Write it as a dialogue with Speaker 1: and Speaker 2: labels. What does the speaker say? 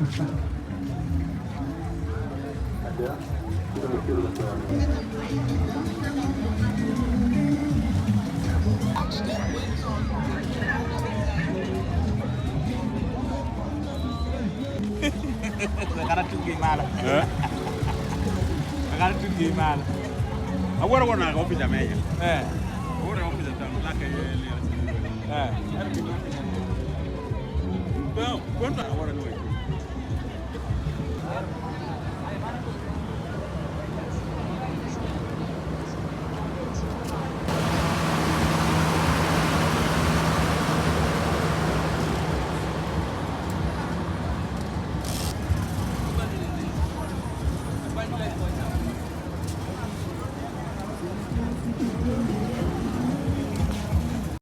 Speaker 1: Karena tinggi malah. Karena tinggi malah.
Speaker 2: Agora na kopi da meia.
Speaker 1: Agora
Speaker 2: kopi da lá que ele.
Speaker 1: É.
Speaker 2: Bom, quanto agora não é?